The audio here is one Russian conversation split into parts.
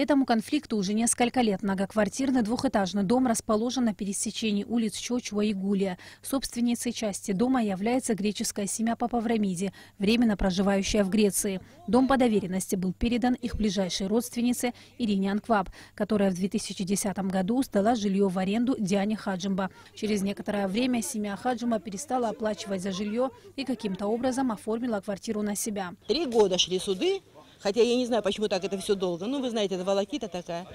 Этому конфликту уже несколько лет. Многоквартирный двухэтажный дом расположен на пересечении улиц Чочуа и Гулия. Собственницей части дома является греческая семья Папаврамиди, временно проживающая в Греции. Дом по доверенности был передан их ближайшей родственнице Ирине Анкваб, которая в 2010 году сдала жилье в аренду Диане Хаджимба. Через некоторое время семья Хаджимба перестала оплачивать за жилье и каким-то образом оформила квартиру на себя. 3 года шли суды. Хотя я не знаю, почему так это все долго. Ну, вы знаете, это волокита такая.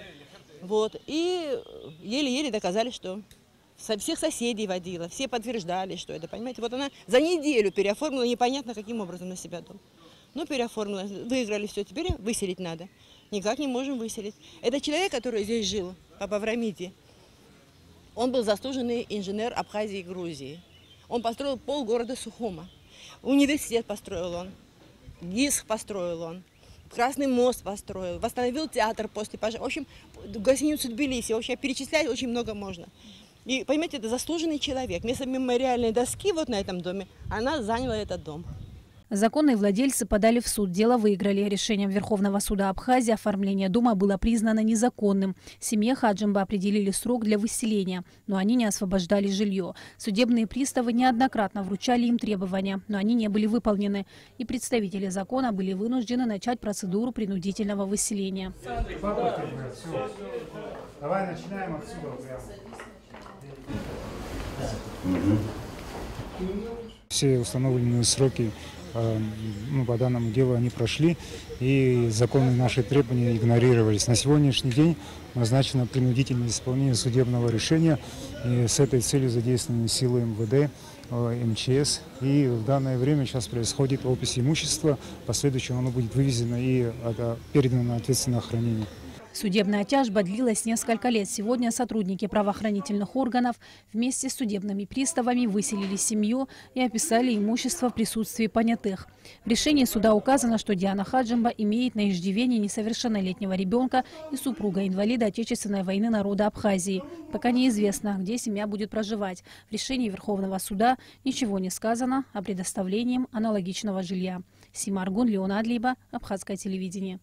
Вот. И еле-еле доказали, что всех соседей водила. Все подтверждали, что это, понимаете. Вот она за неделю переоформила непонятно каким образом на себя дом. Ну, переоформила, выиграли все, теперь выселить надо. Никак не можем выселить. Это человек, который здесь жил, Папаврамиди. Он был заслуженный инженер Абхазии и Грузии. Он построил полгорода Сухума. Университет построил он. ГИС построил он. Красный мост построил, восстановил театр после пожара. В общем, гостиницу Тбилиси. В общем, перечислять очень много можно. И, понимаете, это заслуженный человек. Вместо мемориальной доски вот на этом доме она заняла этот дом. Законные владельцы подали в суд. Дело выиграли. Решением Верховного суда Абхазии оформление дома было признано незаконным. Семье Хаджимба определили срок для выселения, но они не освобождали жилье. Судебные приставы неоднократно вручали им требования, но они не были выполнены. И представители закона были вынуждены начать процедуру принудительного выселения. Давай начинаем отсюда. Все установленные сроки по данному делу они прошли, и законные наши требования игнорировались. На сегодняшний день назначено принудительное исполнение судебного решения, и с этой целью задействованы силы МВД, МЧС. И в данное время сейчас происходит опись имущества, в последующем оно будет вывезено и передано на ответственное хранение. Судебная тяжба длилась несколько лет. Сегодня сотрудники правоохранительных органов вместе с судебными приставами выселили семью и описали имущество в присутствии понятых. В решении суда указано, что Диана Хаджимба имеет на иждивении несовершеннолетнего ребенка и супруга-инвалида Отечественной войны народа Абхазии. Пока неизвестно, где семья будет проживать. В решении Верховного суда ничего не сказано о предоставлении аналогичного жилья. Сима Аргун, Леон Адлиба, Абхазское телевидение.